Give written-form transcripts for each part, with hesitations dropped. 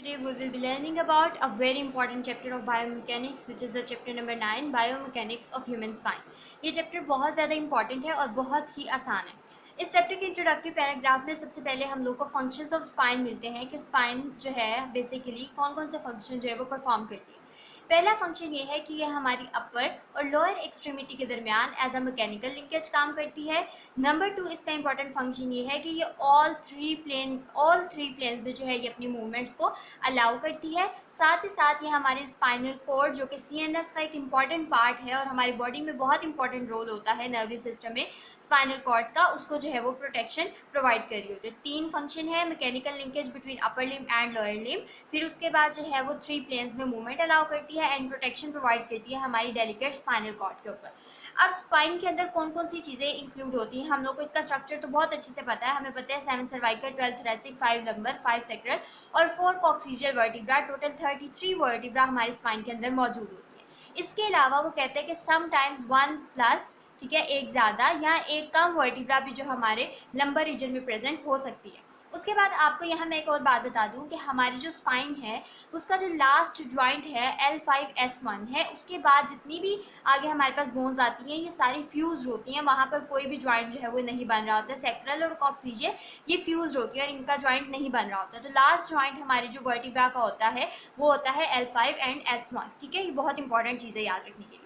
Today we will be learning about a very important chapter of biomechanics which is the chapter number 9 biomechanics of human spine. ये chapter बहुत ज़्यादा important है और बहुत ही आसान है. इस चैप्टर के इंट्रोडक्टरी पैराग्राफ में सबसे पहले हम लोग को फंक्शंस ऑफ स्पाइन मिलते हैं कि स्पाइन जो है बेसिकली कौन कौन से फंक्शन जो है वो परफॉर्म करती है. पहला फंक्शन ये है कि ये हमारी अपर और लोअर एक्सट्रीमिटी के दरमियान एज अ मैकेनिकल लिंकेज काम करती है. नंबर 2 इसका इंपॉर्टेंट फंक्शन ये है कि ये ऑल थ्री प्लेन्स में जो है ये अपनी मूवमेंट्स को अलाउ करती है. साथ ही साथ ये हमारे स्पाइनल कोड जो कि सीएनएस का एक इम्पॉर्टेंट पार्ट है और हमारी बॉडी में बहुत इंपॉर्टेंट रोल होता है नर्वस सिस्टम में स्पाइनल कॉर्ड का, उसको जो है वो प्रोटेक्शन प्रोवाइड कर रही होती है. 3 फंक्शन है, mechanical linkage between upper limb and lower limb, फिर उसके बाद जो है वो 3 प्लेन्स में मूवमेंट अलाउ करती है एंड प्रोटेक्शन प्रोवाइड करती है हमारी डेलिकेट स्पाइनल कॉर्ड के ऊपर. अब स्पाइन के अंदर कौन कौन सी चीज़ें इंक्लूड होती हैं, हम लोग को इसका स्ट्रक्चर तो बहुत अच्छे से पता है. हमें पता है 7 सर्वाइकल, 12 थोरैसिक, 5 लंबर, 5 सैक्रल और 4 कॉक्सीजियल वर्टिब्रा, टोटल 33 वर्टिब्रा हमारी स्पाइन के अंदर मौजूद होती है. इसके अलावा वो कहते हैं कि समटाइम्स 1 प्लस, ठीक है, एक ज़्यादा या एक कम वर्टिब्रा भी जो हमारे लंबर रीजन में प्रेजेंट हो सकती है. उसके बाद आपको यहाँ मैं एक और बात बता दूँ कि हमारी जो स्पाइन है उसका जो लास्ट जॉइंट है L5S1 है, उसके बाद जितनी भी आगे हमारे पास बोन्स आती हैं ये सारी फ्यूज होती हैं, वहाँ पर कोई भी जॉइंट जो है वो नहीं बन रहा होता है. सेक्रल और कॉक्सीजियल ये फ्यूज होती है और इनका जॉइंट नहीं बन रहा होता है. तो लास्ट जॉइंट हमारी जो वर्टिब्रा का होता है वो होता है L5 एंड S1. ठीक है, ये बहुत इंपॉर्टेंट चीज़ है याद रखने के लिए.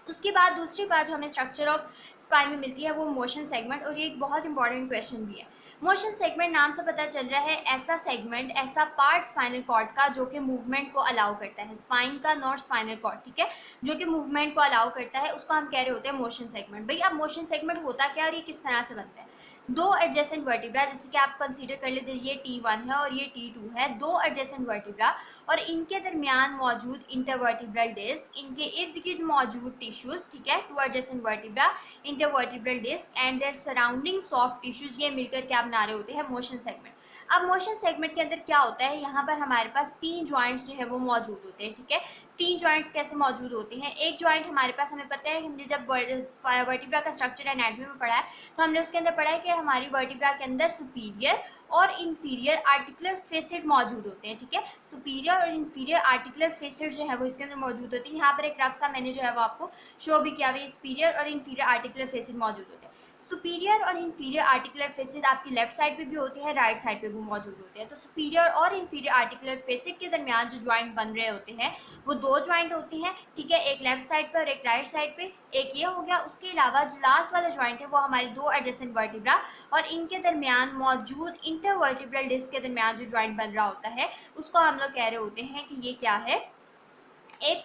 उसके बाद दूसरी बात जो हमें स्ट्रक्चर ऑफ स्पाइन में मिलती है वो मोशन सेगमेंट, और ये एक बहुत इंपॉर्टेंट क्वेश्चन भी है. मोशन सेगमेंट नाम से पता चल रहा है ऐसा सेगमेंट, ऐसा पार्ट स्पाइनल कॉर्ड का जो कि मूवमेंट को अलाउ करता है. स्पाइन का नॉट स्पाइनल कॉर्ड, ठीक है, जो कि मूवमेंट को अलाउ करता है उसको हम कह रहे होते हैं मोशन सेगमेंट. भाई अब मोशन सेगमेंट होता क्या और ये किस तरह से बनता है. 2 एडजेसेंट वर्टिब्रा, जैसे कि आप कंसीडर कर लेते ये T1 है और ये T2 है, 2 एडजेसेंट वर्टिब्रा और इनके दरमियान मौजूद इंटरवर्टिब्रल डिस्क, इनके इर्द गिर्द मौजूद टिश्यूज, ठीक है, 2 adjacent vertebra, intervertebral disc and their surrounding soft tissues, ये मिलकर क्या बना रहे होते हैं मोशन सेगमेंट. अब मोशन सेगमेंट के अंदर क्या होता है, यहाँ पर हमारे पास 3 जॉइंट्स जो है वो मौजूद होते हैं. ठीक है, 3 जॉइंट्स कैसे मौजूद होते हैं. एक जॉइंट हमारे पास, हमें पता है हमने जब वर्टिब्रा का स्ट्रक्चर एनाटॉमी में पढ़ा है तो हमने उसके अंदर पढ़ा है कि हमारी वर्टिब्रा के अंदर सुपीरियर और इन्फीरियर आर्टिकुलर फेसिड मौजूद होते हैं. ठीक है, सुपीरियर और इन्फीरियर आर्टिकुलर फेसिड जो है वो इसके अंदर मौजूद होती है. यहाँ पर एक रफ सा मैंने जो है वो आपको शो भी किया हुआ है, सुपीरियर और इन्फीरियर आर्टिकुलर फेसिड मौजूद होते हैं. सुपीरियर और इन्फीरियर आर्टिकुलर फेसिड आपकी लेफ्ट साइड पे भी होती है, राइट साइड पे भी मौजूद होते हैं. तो सुपीरियर और इन्फीरियर आर्टिकुलर फेसिड के दरमियान जो जॉइंट बन रहे होते हैं वो 2 जॉइंट होते हैं. ठीक है, एक लेफ्ट साइड पे और एक राइट साइड पे, एक ये हो गया. उसके अलावा जो लास्ट वाला जॉइंट है वो हमारे 2 एडजेसेंट वर्टिब्रा और इनके दरमियान मौजूद इंटरवर्टिब्रल डिस्क के दरमियान जो जॉइंट बन रहा होता है उसको हम लोग कह रहे होते हैं कि ये क्या है, एक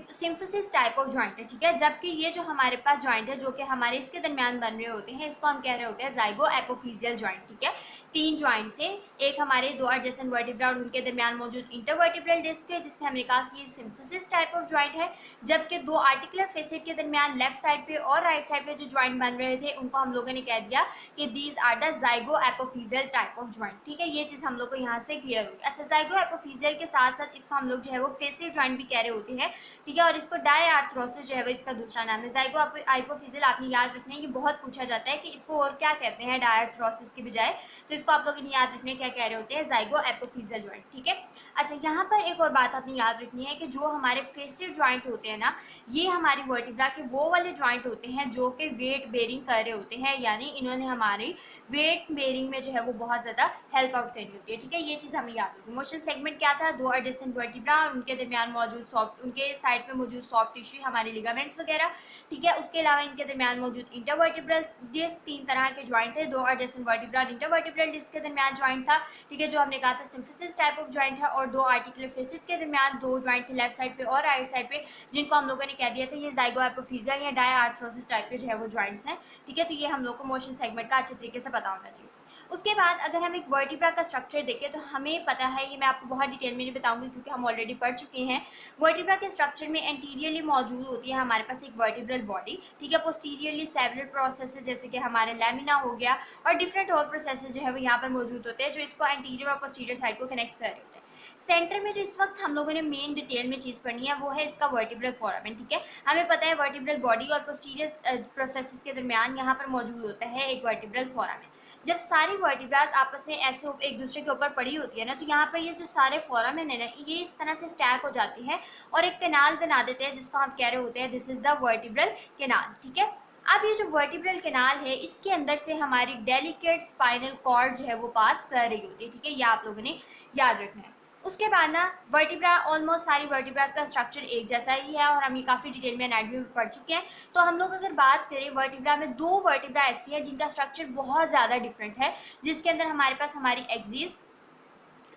सिम्फिसिस टाइप ऑफ जॉइंट है. ठीक है, जबकि ये जो हमारे पास जॉइंट है जो कि हमारे इसके दरमियान बन रहे होते हैं इसको हम कह रहे होते हैं जाइगो एपोफिजियल जॉइंट. ठीक है, 3 जॉइंट थे, एक हमारे 2 एडजेसेंट वर्टिब्रा और उनके दरमियान मौजूद इंटरवर्टिब्रल डिस्क है जिससे हमने कहा कि सिम्फिसिस टाइप ऑफ जॉइंट है. जबकि 2 आर्टिकुलर फेसिड के दरमियान लेफ्ट साइड पे और राइट साइड पे जो जॉइंट बन रहे थे उनको हम लोगों ने कह दिया कि these are the zygapophyseal type of joint. ठीक है, ये चीज़ हम लोग को यहाँ से क्लियर होगी. अच्छा, जाइगो एपोफिजियल के साथ साथ इसको हम लोग जो है वो फेसिड जॉइंट भी कह रहे होते हैं. ठीक है, और इसको डायआर्थरोसिस जो है वो इसका दूसरा नाम है. जाइगो एपोफिजियल आपने याद रखना है कि बहुत पूछा जाता है कि इसको और क्या कहते हैं डायआर्थरोसिस के बजाय, तो इसको आप लोगों ने याद रखना है क्या कह रहे होते हैं, जाइगो एपोफिजियल जॉइंट. ठीक है, अच्छा यहाँ पर एक और बात आपने याद रखनी है कि जो हमारे फेसिड जॉइंट होते हैं ना, ये हमारी वर्टिब्रा के वो वाले जॉइंट होते हैं जो कि वेट बेरिंग कर रहे होते हैं, यानी इन्होंने हमारी वेट बेरिंग में जो है वो बहुत ज़्यादा हेल्प आउट करनी होती है. ठीक है, ये चीज़ हमें याद रखनी. मोशन सेगमेंट क्या था, 2 एडजेसेंट वर्टिब्रा और उनके दरमियान मौजूद सॉफ्ट, उनके साइड पे मौजूद सॉफ्ट टिश्यू हमारे लिगामेंट्स वगैरह. ठीक है, उसके अलावा इनके दरमियान मौजूद इंटरवर्टिब्रल डिस्क, 3 तरह के जॉइंट थे, 2 एडजेसेंट वर्टिब्रा और इंटरवर्टिब्रल डिस्क के दरमियान जॉइंट था. ठीक है, जो हमने कहा था सिम्फिसिस टाइप ऑफ जॉइंट है, और 2 आर्टिकुलर फेसिस के दरमियान 2 जॉइंट थे लेफ्ट साइड पे और राइट साइड पे, जिनको हम लोगों ने कह दिया था ये जाइगो एपोफिजियल या डायआर्थरोसिस टाइप के जो है वो जॉइंट्स हैं. ठीक है, तो ये हम लोग को मोशन सेगमेंट का अच्छे तरीके से पता होना चाहिए. उसके बाद अगर हम एक वर्टिब्रा का स्ट्रक्चर देखें तो हमें पता है, ये मैं आपको बहुत डिटेल में नहीं बताऊंगी क्योंकि हम ऑलरेडी पढ़ चुके हैं. वर्टिब्रा के स्ट्रक्चर में एंटीरियरली मौजूद होती है हमारे पास एक वर्टिब्रल बॉडी. ठीक है, पोस्टीरियरली सेवरल प्रोसेसेस जैसे कि हमारे लैमिना हो गया और डिफरेंट और प्रोसेसेस जो है वो यहाँ पर मौजूद होते हैं जो इसको एंटीरियर और पोस्टीरियर साइड को कनेक्ट कर रहे होते हैं. सेंटर में जो इस वक्त हम लोगों ने मेन डिटेल में चीज़ पढ़नी है वो है इसका वर्टिब्रल फोरामेन. ठीक है, हमें पता है वर्टिब्रल बॉडी और पोस्टीरियर प्रोसेसेस के दरमियान यहाँ पर मौजूद होता है एक वर्टिब्रल फोरामेन. जब सारी वर्टिब्रास आपस में ऐसे एक दूसरे के ऊपर पड़ी होती है ना, तो यहाँ पर ये जो सारे फोरामेन है ना, ये इस तरह से स्टैक हो जाती हैं और एक कैनाल बना देते हैं, जिसको हम कह रहे होते हैं this is the vertebral canal. ठीक है, अब ये जो वर्टिब्रल कैनाल है, इसके अंदर से हमारी डेलिकेट स्पाइनल कॉर्ड जो है वो पास कर रही होती है। ठीक है, ये आप लोगों ने याद रखना है। उसके बाद ना वर्टिब्रा, ऑलमोस्ट सारी वर्टिब्रास का स्ट्रक्चर एक जैसा ही है और हम ये काफ़ी डिटेल में एनाटॉमी में पढ़ चुके हैं। तो हम लोग अगर बात करें वर्टिब्रा में, दो वर्टिब्रा ऐसी है जिनका स्ट्रक्चर बहुत ज़्यादा डिफरेंट है, जिसके अंदर हमारे पास हमारी एक्सिस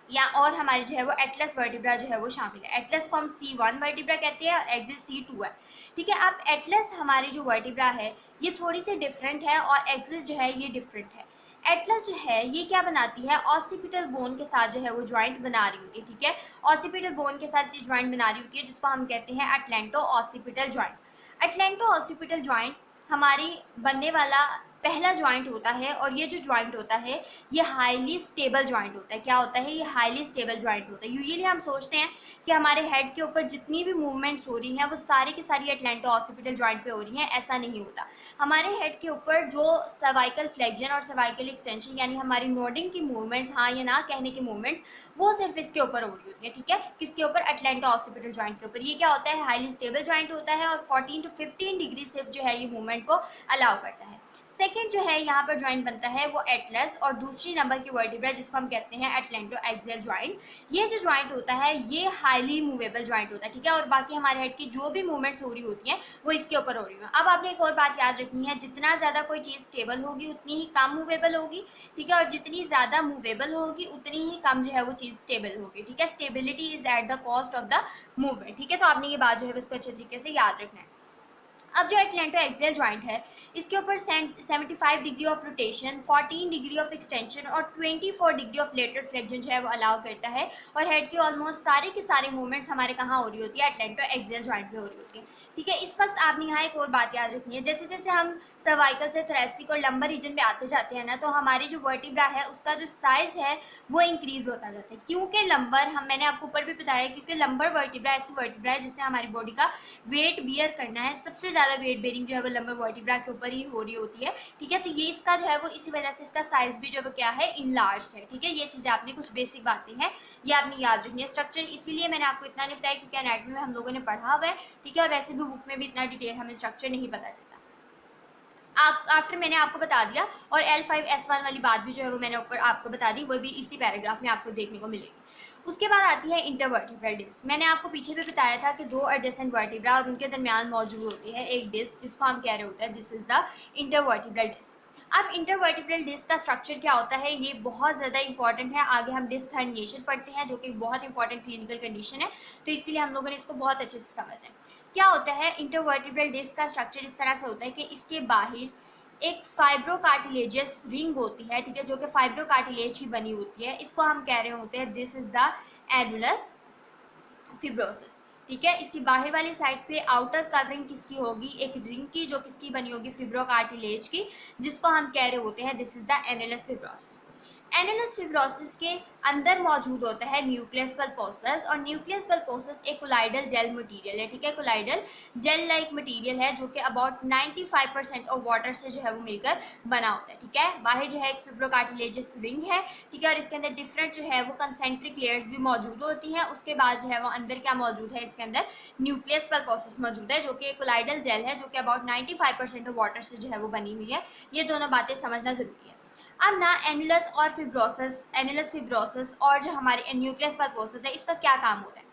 या और हमारी जो है वो एटलस वर्टिब्रा जो है वो शामिल है। एटलस को हम C1 वर्टिब्रा कहते हैं और एक्सिस C2 है। ठीक है, अब एटलस हमारी जो वर्टिब्रा है ये थोड़ी सी डिफरेंट है और एक्सिस जो है ये डिफरेंट है। एटलस जो है ये क्या बनाती है, ऑसिपिटल बोन के साथ जो है वो ज्वाइंट बना रही होती है। ठीक है, ऑसिपिटल बोन के साथ ये ज्वाइंट बना रही होती है, जिसको हम कहते हैं अटलैंटो ऑसिपिटल ज्वाइंट। अटलैंटो ऑसिपिटल ज्वाइंट हमारी बनने वाला पहला ज्वाइंट होता है और ये जो ज्वाइंट होता है ये हाईली स्टेबल ज्वाइंट होता है। क्या होता है, ये हाईली स्टेबल ज्वाइंट होता है। यूजुअली हम सोचते हैं कि हमारे हेड के ऊपर जितनी भी मूवमेंट्स हो रही हैं वो सारी की सारी अटलैंटो ऑसिपिटल ज्वाइंट पे हो रही हैं, ऐसा नहीं होता। हमारे हेड के ऊपर जो सर्वाइकल फ्लेक्शन और सर्वाइकल एक्सटेंशन यानी हमारी नोडिंग की मूवमेंट्स, हाँ या ना कहने की मूवमेंट्स, वो सिर्फ इसके ऊपर हो रही होती है। ठीक है, किसके ऊपर, अटलैंटो ऑसिपिटल ज्वाइंट के ऊपर। ये क्या होता है, हाईली स्टेबल ज्वाइंट होता है और 14 to 15 डिग्री सिर्फ जो है ये मूवमेंट को अलाउ करता है। सेकेंड जो है यहाँ पर ज्वाइंट बनता है वो एटलस और दूसरी नंबर की वर्टिब्रा जिसको हम कहते हैं अटलैंटो एक्सियल ज्वाइंट। ये जो ज्वाइंट होता है ये हाईली मूवेबल ज्वाइंट होता है। ठीक है, और बाकी हमारे हेड की जो भी मूवमेंट्स हो रही होती हैं वो इसके ऊपर हो रही हैं। अब आपने एक और बात याद रखनी है, जितना ज़्यादा कोई चीज़ स्टेबल होगी उतनी ही कम मूवेबल होगी। ठीक है, और जितनी ज़्यादा मूवेबल होगी उतनी ही कम जो है वो चीज़ स्टेबल होगी। ठीक है, stability is at the cost of the movement. ठीक है, तो आपने ये बात जो है उसको अच्छे तरीके से याद रखना है। अब जो अटलैंटो एक्सियल ज्वाइंट है इसके ऊपर 75 degree of rotation, 14 degree of extension और 24 डिग्री ऑफ लेटरल फ्लेक्शन जो है वो अलाउ करता है और हेड की ऑलमोस्ट सारे के सारे मूवमेंट्स हमारे कहाँ हो रही होती है, अटलैंटो एक्सियल ज्वाइंट पे हो रही होती है। ठीक है, इस वक्त आपने यहाँ एक और बात याद रखनी है, जैसे जैसे हम सर्वाइकल से थोरेसिक और लंबर रीजन पे आते जाते हैं ना, तो हमारी जो वर्टिब्रा है उसका जो साइज है वो इंक्रीज होता जाता है। क्योंकि लंबर, मैंने आपको ऊपर भी बताया, क्योंकि लंबर वर्टिब्रा ऐसी वर्टिब्रा है जिसने हमारी बॉडी का वेट बियर करना है। सबसे ज़्यादा वेट बेरिंग जो है वो लंबर वर्टिब्रा के ऊपर ही हो रही होती है। ठीक है, तो ये इसका जो है वो इसी वजह से इसका साइज भी जो है वो क्या है, इनलार्ज्ड है। ठीक है, ये चीज़ें आपने कुछ बेसिक बातें हैं ये आपने याद रखनी है। स्ट्रक्चर इसीलिए मैंने आपको इतना नहीं बताया क्योंकि एनाटॉमी में हम लोगों ने पढ़ा हुआ है। ठीक है, और वैसे भी बुक में भी इतना डिटेल हमें स्ट्रक्चर नहीं पता चलता। आफ्टर मैंने आपको बता दिया, और L5S1 वाली बात भी जो है वो मैंने ऊपर आपको बता दी, वो भी इसी पैराग्राफ में आपको देखने को मिलेगी। उसके बाद आती है इंटरवर्टिब्रल डिस्क। मैंने आपको पीछे भी बताया था कि दो एडजेसेंट वर्टिब्रा और उनके दरमियान मौजूद होती है एक डिस्क, जिसको हम कह रहे होते हैं this is the intervertebral disc. अब इंटरवर्टिब्रल डिस्क का स्ट्रक्चर क्या होता है, ये बहुत ज़्यादा इंपॉर्टेंट है। आगे हम डिस्क हर्निएशन पढ़ते हैं जो कि बहुत इंपॉर्टेंट क्लिनिकल कंडीशन है, तो इसीलिए हम लोगों ने इसको बहुत अच्छे से समझना है। क्या होता है, इंटरवर्टिब्रल डिस्क का स्ट्रक्चर इस तरह से होता है कि इसके बाहर एक फाइब्रोकार्टिलेजियस रिंग होती है। ठीक है, जो कि फाइब्रोकार्टिलेज ही बनी होती है, इसको हम कह रहे होते हैं this is the annulus fibrosis. ठीक है, इसकी बाहर वाली साइड पे आउटर कवरिंग किसकी होगी, एक रिंग की, जो किसकी बनी होगी, फिब्रोकार्टिलेज की, जिसको हम कह रहे होते हैं this is the annulus fibrosis. Annulus fibrosis के अंदर मौजूद होता है न्यूक्लियस पल्पोसस, और न्यूक्लियस पल्पोसस एक कोलाइडल जेल मटेरियल है। ठीक है, कोलाइडल जेल लाइक मटेरियल है जो कि अबाउट 95% ऑफ वाटर से जो है वो मिलकर बना होता है। ठीक है, बाहर जो है एक फिब्रोकार्टिलेजस रिंग है। ठीक है, और इसके अंदर डिफरेंट जो है वो कंसेंट्रिक लेयर्स भी मौजूद होती हैं। उसके बाद जो है वो अंदर क्या मौजूद है, इसके अंदर न्यूक्लियस पल्पोसस मौजूद है जो कि कोलाइडल जेल है, जो कि अबाउट 95% ऑफ वाटर से जो है वो बनी हुई है। ये दोनों बातें समझना जरूरी है। अब ना एनुलस और फिब्रोसिस, एनुलस फिब्रोसिस और जो हमारे न्यूक्लियस पल्पोसस है, इसका क्या काम होता है,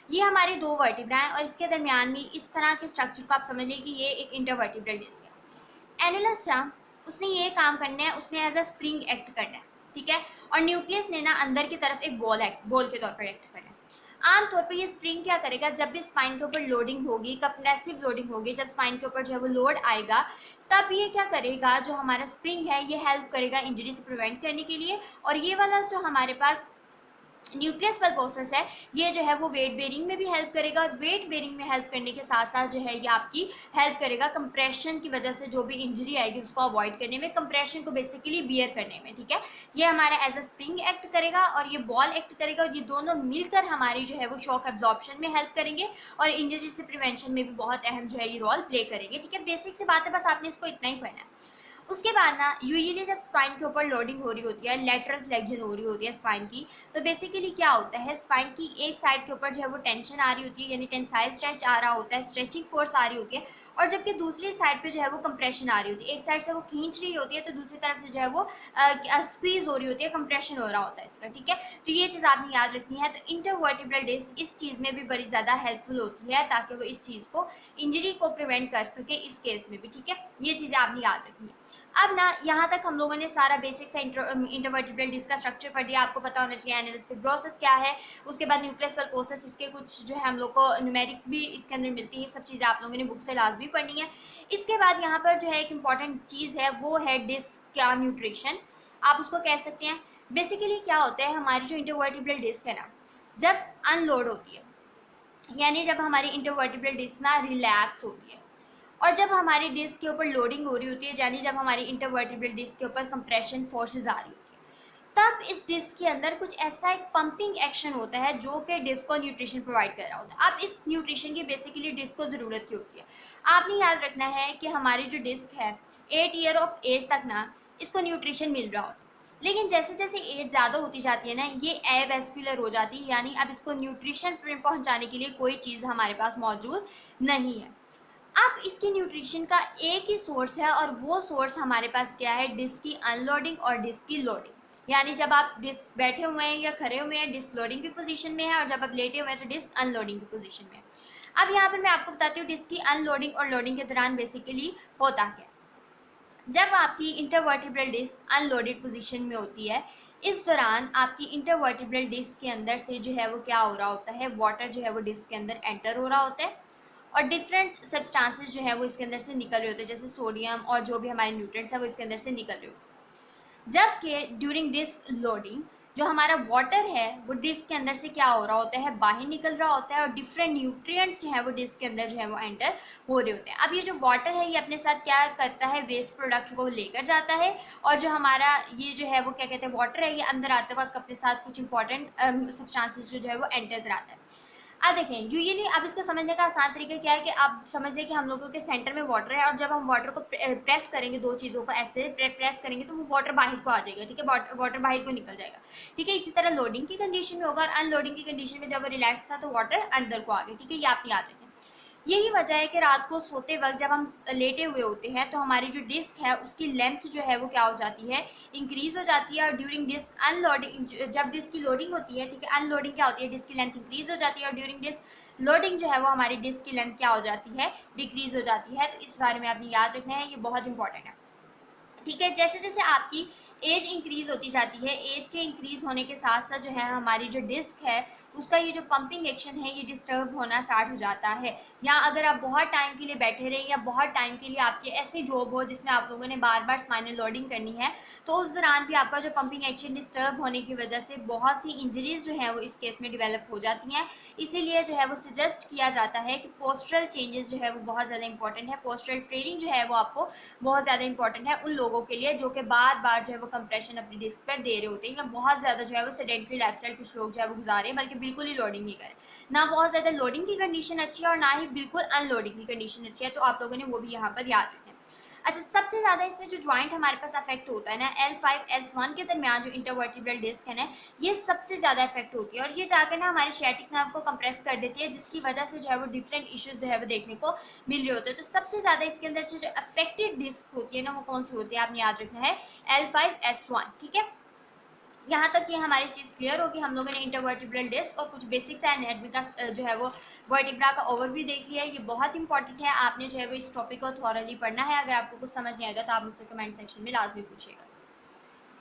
ये हमारी दो वर्टिब्रा हैं और इसके दरमियान में इस तरह के स्ट्रक्चर को आप समझ लें कि ये एक इंटरवर्टिब्रल डिस्क है। एनुलस टर्म उसने ये काम करना है, उसने एज अ स्प्रिंग एक्ट करना है। ठीक है, और न्यूक्लियस ने ना अंदर की तरफ एक बॉल के तौर पर एक्ट करना है। आमतौर पर ये स्प्रिंग क्या करेगा, जब भी स्पाइन के ऊपर लोडिंग होगी, कंप्रेसिव लोडिंग होगी, जब स्पाइन के ऊपर जो है वो लोड आएगा, तब ये क्या करेगा, जो हमारा स्प्रिंग है ये हेल्प करेगा इंजरी से प्रिवेंट करने के लिए। और ये वाला जो हमारे पास न्यूक्लियस पल्पोसस है ये जो है वो वेट बेरिंग में भी हेल्प करेगा, और वेट बेरिंग में हेल्प करने के साथ साथ जो है ये आपकी हेल्प करेगा कंप्रेशन की वजह से जो भी इंजरी आएगी उसको अवॉइड करने में, कंप्रेशन को बेसिकली बियर करने में। ठीक है, ये हमारा एज अ स्प्रिंग एक्ट करेगा और ये बॉल एक्ट करेगा, और ये दोनों मिलकर हमारी जो है वो शॉक एब्जॉर्प्शन में हेल्प करेंगे और इंजरी से प्रिवेंशन में भी बहुत अहम जो है ये रोल प्ले करेंगे। ठीक है, बेसिक से बात है, बस आपने इसको इतना ही पढ़ना है। उसके बाद ना यूजुअली जब स्पाइन के ऊपर लोडिंग हो रही होती है, लेटरल फ्लेक्शन हो रही होती है स्पाइन की, तो बेसिकली क्या होता है, स्पाइन की एक साइड के ऊपर जो है वो टेंशन आ रही होती है, यानी टेंसाइल स्ट्रेच आ रहा होता है, स्ट्रेचिंग फोर्स आ रही होती है, और जबकि दूसरी साइड पे जो है वो कंप्रेशन आ रही होती है। एक साइड से वो खींच रही होती है तो दूसरी तरफ से जो है वो स्क्वीज हो रही होती है, कंप्रेशन हो रहा होता है इसका, ठीक है। तो ये चीज़ आपने याद रखनी है। तो इंटरवर्टिब्रल डिस्क इस चीज़ में भी बड़ी ज़्यादा हेल्पफुल होती है, ताकि वो इस चीज़ को, इंजरी को प्रिवेंट कर सके इस केस में भी, ठीक है। ये चीज़ें आपने याद रखनी है। अब ना यहाँ तक हम लोगों ने सारा बेसिक सा इंटरवर्टिब्रल डिस्क का स्ट्रक्चर पढ़ दिया। आपको पता होना चाहिए एनालिस फिब्रोसिस क्या है, उसके बाद न्यूक्लियस पल्पोसस, इसके कुछ जो है हम लोग को न्यूमेरिक भी इसके अंदर मिलती है। सब चीज़ें आप लोगों ने बुक से लाजमी पढ़नी है। इसके बाद यहाँ पर जो है एक इम्पॉर्टेंट चीज़ है, वो है डिस्क का न्यूट्रिशन, आप उसको कह सकते हैं। बेसिकली क्या होता है, हमारी जो इंटरवर्टिब्रल डिस्क है ना, जब अनलोड होती है, यानी जब हमारी इंटरवर्टिब्रल डिस्क ना रिलैक्स होती है, और जब हमारी डिस्क के ऊपर लोडिंग हो रही होती है, यानी जब हमारी इंटरवर्टिब्रल डिस्क के ऊपर कंप्रेशन फोर्सेस आ रही होती है, तब इस डिस्क के अंदर कुछ ऐसा एक पंपिंग एक्शन होता है जो कि डिस्क को न्यूट्रिशन प्रोवाइड कर रहा होता है। अब इस न्यूट्रिशन की बेसिकली डिस्क को ज़रूरत की होती है। आपने याद रखना है कि हमारी जो डिस्क है 8 ईयर ऑफ एज तक ना इसको न्यूट्रिशन मिल रहा होता है, लेकिन जैसे जैसे एज ज़्यादा होती जाती है ना, ये एवेस्कुलर हो जाती है, यानी अब इसको न्यूट्रिशन पहुंचाने के लिए कोई चीज़ हमारे पास मौजूद नहीं है। अब इसकी न्यूट्रिशन का एक ही सोर्स है, और वो सोर्स हमारे पास क्या है, डिस्क की अनलोडिंग और डिस्क की लोडिंग। यानी जब आप डिस्क बैठे हुए हैं या खड़े हुए हैं, डिस्क लोडिंग की पोजीशन में है, और जब आप लेटे हुए हैं तो डिस्क अनलोडिंग की पोजीशन में है। अब यहाँ पर मैं आपको बताती हूँ डिस्क की अनलोडिंग और लोडिंग के दौरान बेसिकली होता क्या। जब आपकी इंटरवर्टिब्रल डिस्क अनलोडेड पोजीशन में होती है, इस दौरान आपकी इंटरवर्टिब्रल डिस्क के अंदर से जो है वो क्या हो रहा होता है, वाटर जो है वो डिस्क के अंदर एंटर हो रहा होता है, और डिफरेंट सब्सटेंसेस जो है वो इसके अंदर से निकल रहे होते हैं, जैसे सोडियम और जो भी हमारे न्यूट्रिएंट्स है वो इसके अंदर से निकल रहे होते हैं। जबकि ड्यूरिंग डिस्क लोडिंग जो हमारा वाटर है वो डिस्क के अंदर से क्या हो रहा होता है, बाहर निकल रहा होता है, और डिफरेंट न्यूट्रिएंट्स जो है वो डिस्क के अंदर जो है वो एंटर हो रहे होते हैं। अब ये जो वाटर है ये अपने साथ क्या करता है, वेस्ट प्रोडक्ट को लेकर जाता है, और जो हमारा ये जो है वो क्या कहते हैं, वाटर है, ये अंदर आते वक्त अपने साथ कुछ इंपॉर्टेंट सब्सटेंसेस जो है वो एंटर कराता है। अब देखें यूजुअली, अब इसको समझने का आसान तरीका क्या है कि आप समझ लें कि हम लोगों के सेंटर में वाटर है, और जब हम वाटर को प्रेस करेंगे, दो चीज़ों को ऐसे प्रेस करेंगे तो वो वाटर बाहर को आ जाएगा, ठीक है, वाटर बाहर को निकल जाएगा, ठीक है। इसी तरह लोडिंग की कंडीशन में होगा, और अनलोडिंग की कंडीशन में जब वो रिलैक्स था तो वाटर अंदर को आ गया, ठीक है। ये आप याद रखें। यही वजह है कि रात को सोते वक्त जब हम लेटे हुए होते हैं तो हमारी जो डिस्क है उसकी लेंथ जो है वो क्या हो जाती है, इंक्रीज हो जाती है, और ड्यूरिंग डिस्क अनलोडिंग, जब डिस्क की लोडिंग होती है, ठीक है, अनलोडिंग क्या होती है, डिस्क की लेंथ इंक्रीज हो जाती है, और ड्यूरिंग डिस्क लोडिंग जो है वो हमारी डिस्क की लेंथ क्या हो जाती है, डिक्रीज हो जाती है। तो इस बारे में आपने याद रखना है, ये बहुत इंपॉर्टेंट है, ठीक है। जैसे जैसे आपकी एज इंक्रीज होती जाती है, एज के इंक्रीज होने के साथ साथ जो है हमारी जो डिस्क है उसका ये जो पंपिंग एक्शन है ये डिस्टर्ब होना स्टार्ट हो जाता है। या अगर आप बहुत टाइम के लिए बैठे रहे, या बहुत टाइम के लिए आपकी ऐसी जॉब हो जिसमें आप लोगों ने बार बार स्पाइनल लोडिंग करनी है, तो उस दौरान भी आपका जो पंपिंग एक्शन डिस्टर्ब होने की वजह से बहुत सी इंजरीज जो है वो इस केस में डेवलप हो जाती हैं। इसीलिए जो है वो सजेस्ट किया जाता है कि पोस्टरल चेंजेस जो है वो बहुत ज़्यादा इंपॉर्टेंट है। पोस्टरल ट्रेनिंग जो है वो आपको बहुत ज़्यादा इंपॉर्टेंट है उन लोगों के लिए जो कि बार बार जो है वो कंप्रेशन अपनी डिस्क पर दे रहे होते हैं, या बहुत ज़्यादा जो है वो सेडेंटरी लाइफस्टाइल कुछ लोग जो है वो गुजारे, बल्कि बिल्कुल ही लोडिंग नहीं करें, ना बहुत ज़्यादा लोडिंग की कंडीशन अच्छी है और ना ही बिल्कुल अनलोडिंग की कंडीशन अच्छी है। तो आप लोगों ने वो भी यहाँ पर याद रखें। अच्छा, सबसे ज़्यादा इसमें जो जॉइंट हमारे पास अफेक्ट होता है ना, L5 S1 के दरमियान जो इंटरवर्टिब्रल डिस्क है ना, ये सबसे ज़्यादा इफेक्ट होती है, और ये जाकर ना हमारे शैटिक नर्व को कंप्रेस कर देती है, जिसकी वजह से जो है वो डिफरेंट इश्यूज जो है वो देखने को मिल रहे होते हैं। तो सबसे ज़्यादा इसके अंदर से जो अफेक्टेड डिस्क होती है ना, वो कौन सी होती है, आपने याद रखना है L5 S1, ठीक है। यहाँ तक ये हमारी चीज़ क्लियर होगी। हम लोगों ने इंटरवर्टिब्रल डिस्क और कुछ बेसिक्स एनाटॉमी का जो है वो वर्टिब्रा का ओवरव्यू देख लिया है। ये बहुत इंपॉर्टेंट है, आपने जो है वो इस टॉपिक को थॉरली पढ़ना है। अगर आपको कुछ समझ नहीं आएगा तो आप मुझसे कमेंट सेक्शन में लाजमी पूछिएगा।